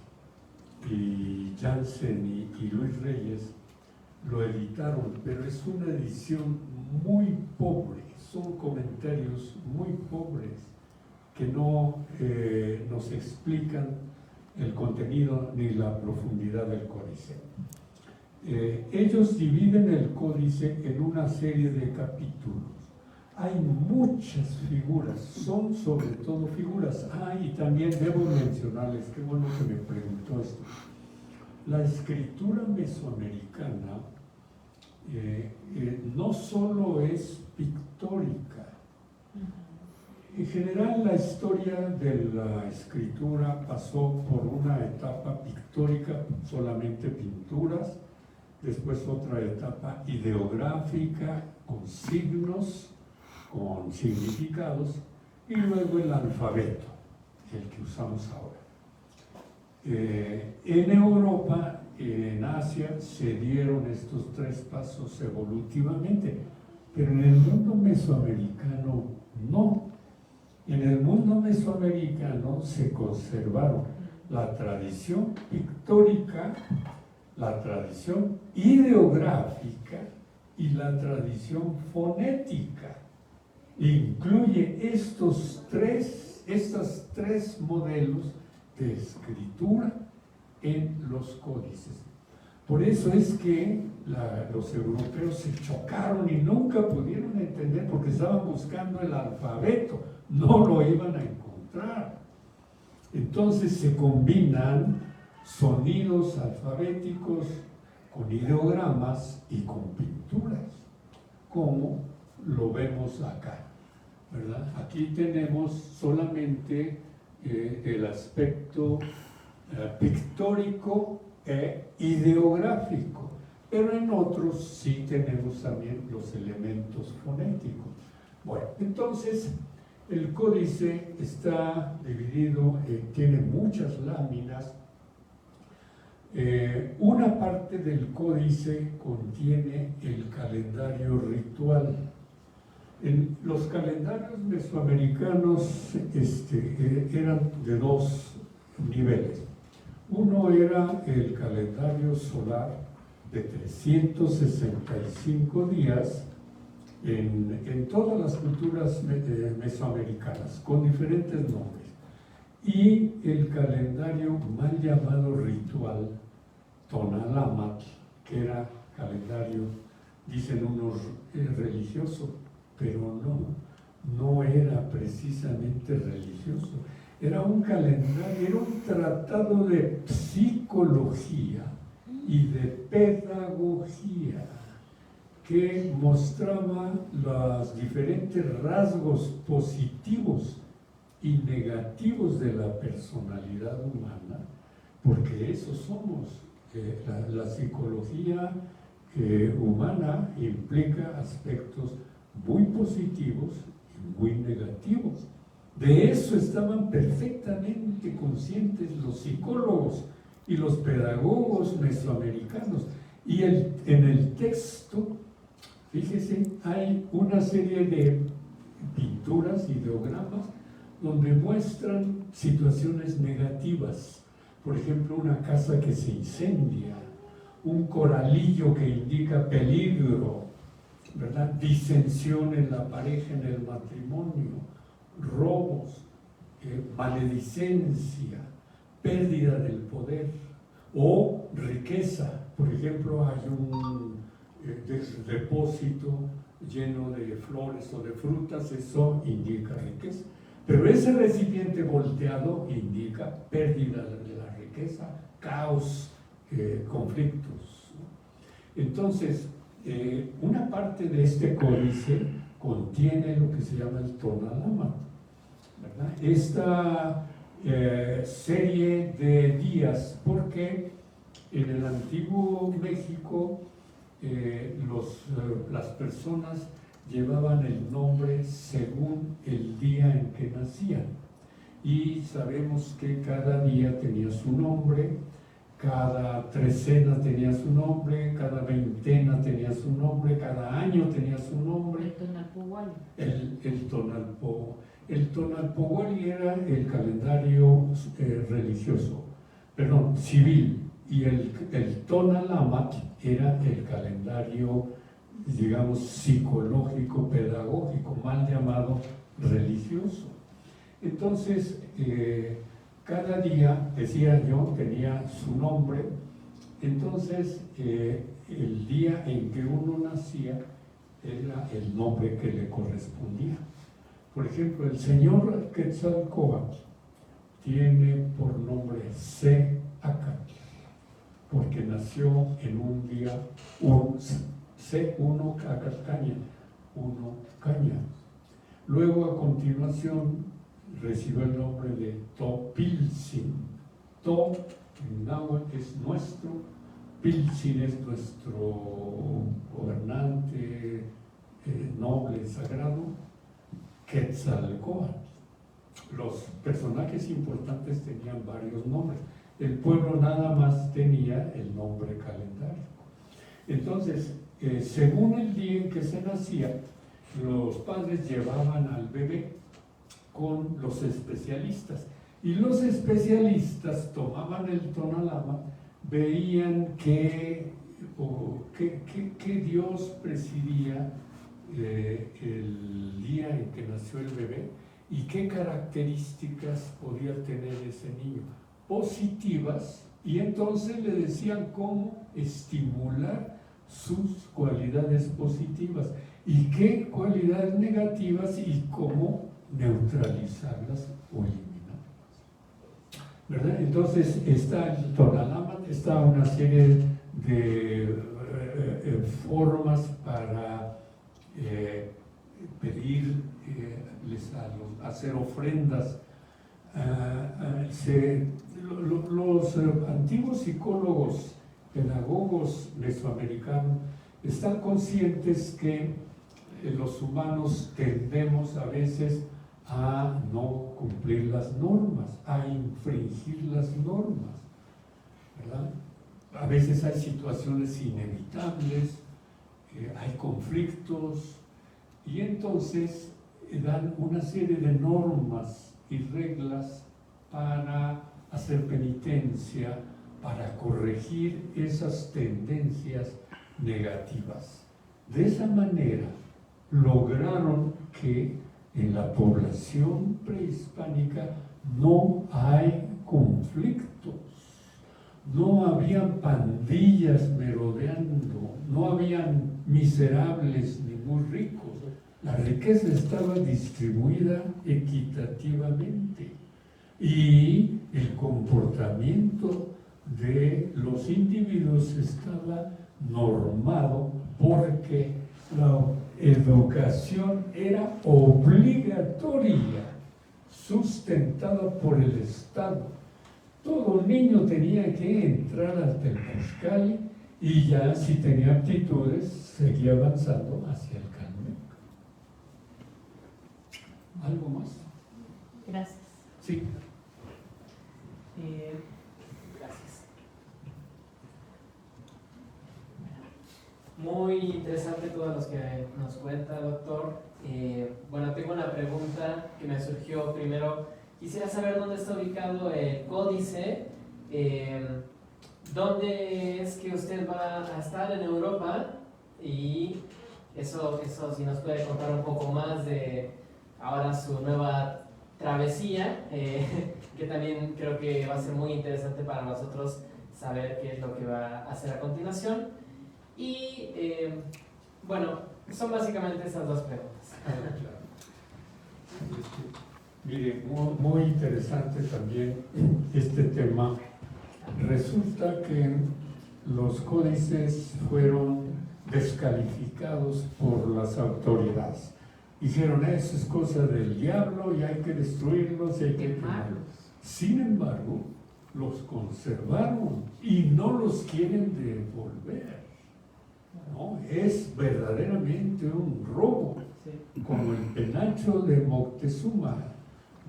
y Jansen y Luis Reyes, lo editaron, pero es una edición muy pobre, son comentarios muy pobres que no nos explican el contenido ni la profundidad del códice. Ellos dividen el códice en una serie de capítulos. Hay muchas figuras, son sobre todo figuras. Y también debo mencionarles, qué bueno que me preguntó esto. La escritura mesoamericana no solo es pictórica. En general, la historia de la escritura pasó por una etapa pictórica, solamente pinturas, después otra etapa ideográfica, con signos, con significados, y luego el alfabeto, el que usamos ahora. En Europa, en Asia, se dieron estos tres pasos evolutivamente, pero en el mundo mesoamericano no. En el mundo mesoamericano se conservaron la tradición pictórica, la tradición ideográfica y la tradición fonética. Incluye estos tres modelos de escritura en los códices. Por eso es que los europeos se chocaron y nunca pudieron entender porque estaban buscando el alfabeto, no lo iban a encontrar. Entonces se combinan sonidos alfabéticos con ideogramas y con pinturas, como lo vemos acá, ¿verdad? Aquí tenemos solamente el aspecto pictórico e ideográfico, pero en otros sí tenemos también los elementos fonéticos. Bueno, entonces el códice está dividido, tiene muchas láminas. Una parte del códice contiene el calendario ritual. En los calendarios mesoamericanos eran de dos niveles. Uno era el calendario solar de 365 días en todas las culturas mesoamericanas, con diferentes nombres. Y el calendario mal llamado ritual, Tonalámatl, que era calendario, dicen unos, religioso, pero no era precisamente religioso. Era un calendario, era un tratado de psicología y de pedagogía que mostraba los diferentes rasgos positivos y negativos de la personalidad humana, porque eso somos. La psicología humana implica aspectos muy positivos y muy negativos. De eso estaban perfectamente conscientes los psicólogos y los pedagogos mesoamericanos. Y en el texto, fíjese, hay una serie de pinturas, ideogramas, donde muestran situaciones negativas. Por ejemplo, una casa que se incendia, un coralillo que indica peligro, ¿verdad? Disensión en la pareja, en el matrimonio, robos, maledicencia, pérdida del poder o riqueza. Por ejemplo, hay un depósito lleno de flores o de frutas, eso indica riqueza. Pero ese recipiente volteado indica pérdida de la riqueza, caos, conflictos, ¿no? Entonces, una parte de este códice contiene lo que se llama el Tonalámatl, ¿verdad? Esta serie de días, porque en el antiguo México las personas llevaban el nombre según el día en que nacían, y sabemos que cada día tenía su nombre, cada trecena tenía su nombre, cada veintena tenía su nombre, cada año tenía su nombre. El Tonalpohualli. El Tonalpohualli era el calendario religioso, perdón, civil, y el Tonalámatl era el calendario, digamos, psicológico, pedagógico, mal llamado religioso. Entonces, cada día, decía yo, tenía su nombre. Entonces, el día en que uno nacía era el nombre que le correspondía. Por ejemplo, el señor Quetzalcóatl tiene por nombre Céacatl, porque nació en un día, C1 Cacalcaña, 1 Caña. Luego, a continuación, recibió el nombre de Topiltzin. To en náhuatl es nuestro, Piltzin es nuestro gobernante noble, sagrado, Quetzalcóatl. Los personajes importantes tenían varios nombres. El pueblo nada más tenía el nombre calendario. Entonces, según el día en que se nacía, los padres llevaban al bebé con los especialistas, y los especialistas tomaban el Tonalámatl, veían qué Dios presidía el día en que nació el bebé y qué características podía tener ese niño, positivas Y entonces le decían cómo estimular sus cualidades positivas y qué cualidades negativas y cómo neutralizarlas o eliminarlas, ¿verdad? Entonces está el Tonalaman, está una serie de formas para pedir, hacer ofrendas. Los antiguos psicólogos, pedagogos mesoamericanos están conscientes que los humanos tendemos a veces a no cumplir las normas, a infringir las normas, ¿verdad? A veces hay situaciones inevitables, hay conflictos, y entonces dan una serie de normas y reglas para hacer penitencia, para corregir esas tendencias negativas. De esa manera lograron que en la población prehispánica no hay conflictos, no habían pandillas merodeando, no habían miserables ni muy ricos. La riqueza estaba distribuida equitativamente y el comportamiento de los individuos estaba normado porque la educación era obligatoria, sustentada por el Estado. Todo niño tenía que entrar al Telposcali y ya si tenía aptitudes seguía avanzando hacia el Calmeca. ¿Algo más? Gracias. Sí. Gracias. Muy interesante todo lo que nos cuenta, doctor. Bueno, tengo una pregunta que me surgió primero. Quisiera saber dónde está ubicado el códice. ¿Dónde es que usted va a estar en Europa? Y eso si nos puede contar un poco más de ahora su nueva travesía, que también creo que va a ser muy interesante para nosotros saber qué es lo que va a hacer a continuación. Y bueno, son básicamente esas dos preguntas. Mire, muy interesante también este tema. Resulta que los códices fueron descalificados por las autoridades. Dijeron, eso es cosa del diablo y hay que destruirlos y hay que quemarlos. Sin embargo, los conservaron y no los quieren devolver, ¿no? Es verdaderamente un robo, como el penacho de Moctezuma.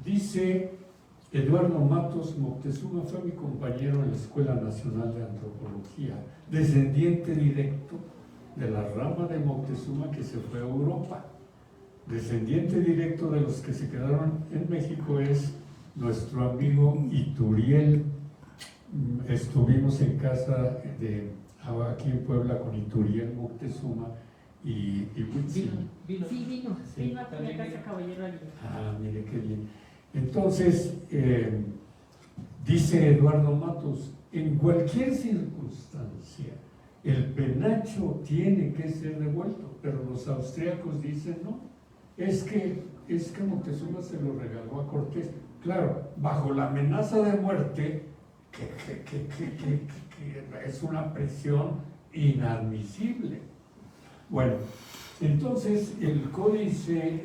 Dice Eduardo Matos, Moctezuma fue mi compañero en la Escuela Nacional de Antropología, descendiente directo de la rama de Moctezuma que se fue a Europa. Descendiente directo de los que se quedaron en México es nuestro amigo Ituriel. Estuvimos en casa aquí en Puebla con Ituriel Moctezuma y Huitzil. Vino a también casa vino. Caballero Aguirre. Ah, mire qué bien. Entonces, dice Eduardo Matos, en cualquier circunstancia, el penacho tiene que ser devuelto, pero los austríacos dicen no. Es que Moctezuma se lo regaló a Cortés. Claro, bajo la amenaza de muerte, que es una presión inadmisible. Bueno, entonces el códice,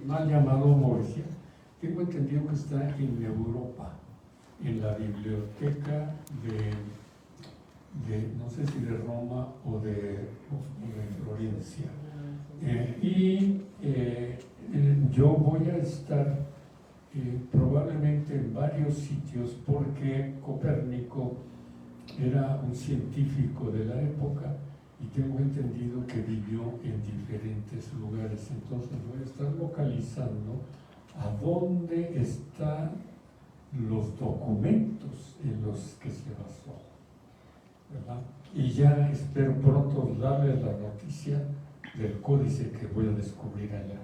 mal llamado Morgia, tengo entendido que está en Europa, en la biblioteca de no sé si de Roma o de Florencia. Yo voy a estar probablemente en varios sitios porque Copérnico era un científico de la época y tengo entendido que vivió en diferentes lugares. Entonces voy a estar localizando a dónde están los documentos en los que se basó, ¿verdad? Y ya espero pronto darles la noticia del códice que voy a descubrir allá.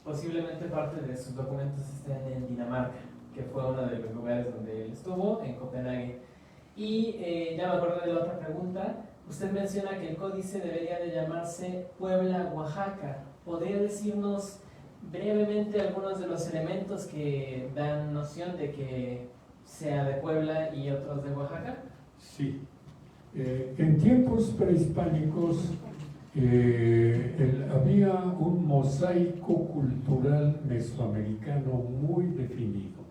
posiblemente parte de sus documentos estén en Dinamarca, que fue uno de los lugares donde él estuvo, en Copenhague. Y ya me acuerdo de la otra pregunta. Usted menciona que el códice debería de llamarse Puebla, Oaxaca. ¿Podría decirnos brevemente algunos de los elementos que dan noción de que sea de Puebla y otros de Oaxaca? Sí. En tiempos prehispánicos había un mosaico cultural mesoamericano muy definido.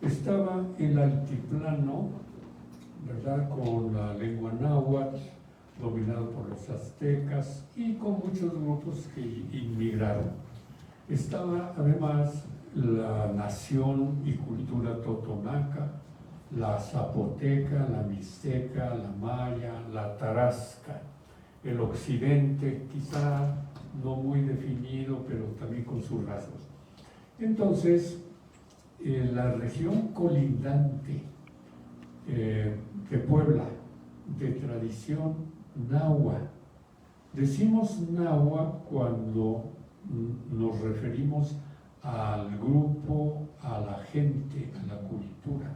Estaba el altiplano, ¿verdad?, con la lengua náhuatl, dominado por los aztecas y con muchos grupos que inmigraron. Estaba además la nación y cultura totonaca, la zapoteca, la mixteca, la maya, la tarasca. El occidente, quizá no muy definido, pero también con sus rasgos. Entonces, la región colindante de Puebla, de tradición náhuatl. Decimos náhuatl cuando nos referimos al grupo, a la gente, a la cultura.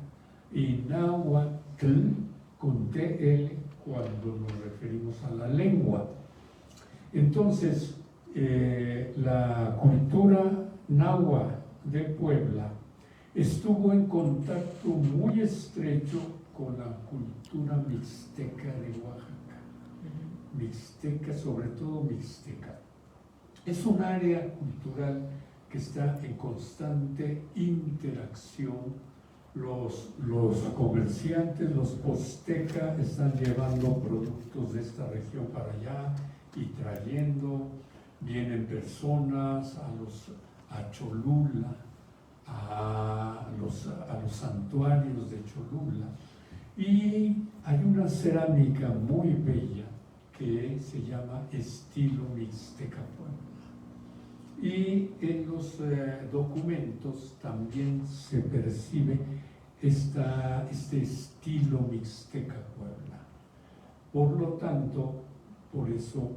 Y náhuatl con TL cuando nos referimos a la lengua. Entonces, la cultura náhuatl de Puebla estuvo en contacto muy estrecho con la cultura mixteca de Oaxaca. Mixteca, sobre todo mixteca. Es un área cultural que está en constante interacción. Los comerciantes, los posteca, están llevando productos de esta región para allá y trayendo. Vienen personas a Cholula, a los santuarios de Cholula. Y hay una cerámica muy bella que se llama estilo Mixteca Puebla. Y en los documentos también se percibe este estilo Mixteca Puebla. Por lo tanto, por eso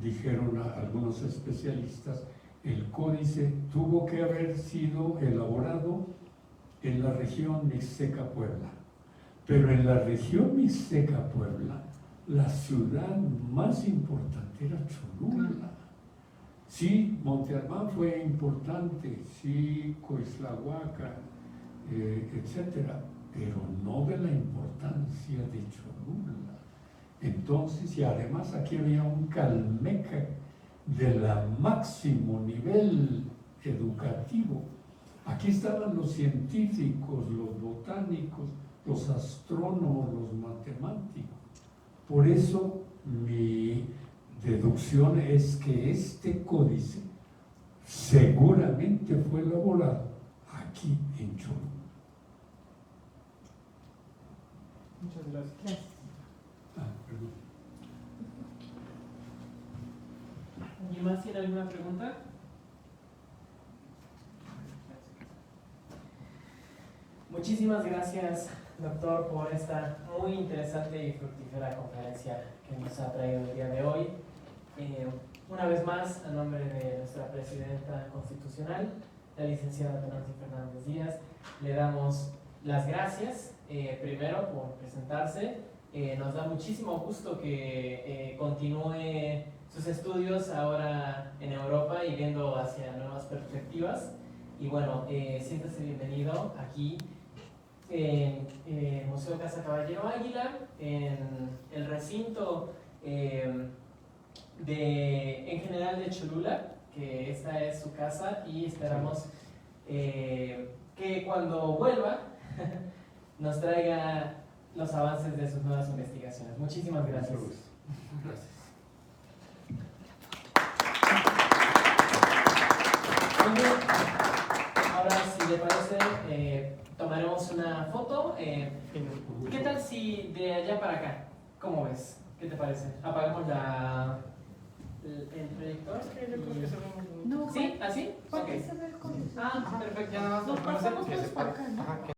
dijeron algunos especialistas, el códice tuvo que haber sido elaborado en la región Mixteca Puebla. Pero en la región Mixteca Puebla, la ciudad más importante era Cholula. Sí, Monte Albán fue importante, sí, Coixtlahuaca, etcétera, pero no de la importancia de Cholula. Entonces, y además aquí había un calmeca de la máximo nivel educativo. Aquí estaban los científicos, los botánicos, los astrónomos, los matemáticos. Por eso mi deducción es que este códice seguramente fue elaborado aquí en Cholula. Muchas gracias. Perdón. ¿Alguien más tiene alguna pregunta? Muchísimas gracias, doctor, por esta muy interesante y fructífera conferencia que nos ha traído el día de hoy. Una vez más, a nombre de nuestra presidenta constitucional, la licenciada Nancy Fernández Díaz, le damos las gracias, primero por presentarse. Nos da muchísimo gusto que continúe sus estudios ahora en Europa y viendo hacia nuevas perspectivas. Y bueno, siéntase bienvenido aquí en el Museo Casa Caballero Águila, en el recinto en general de Cholula, que esta es su casa, y esperamos que cuando vuelva nos traiga los avances de sus nuevas investigaciones. Muchísimas gracias. Gracias. Muy bien. Ahora, si le parece, tomaremos una foto. ¿Qué tal si de allá para acá? ¿Cómo ves? ¿Qué te parece? Apagamos el proyector. No, ¿Sí? ¿Así? ¿por qué Ok. se ve el códice? Ah, perfecto. Nos pasamos pues para acá, ¿no?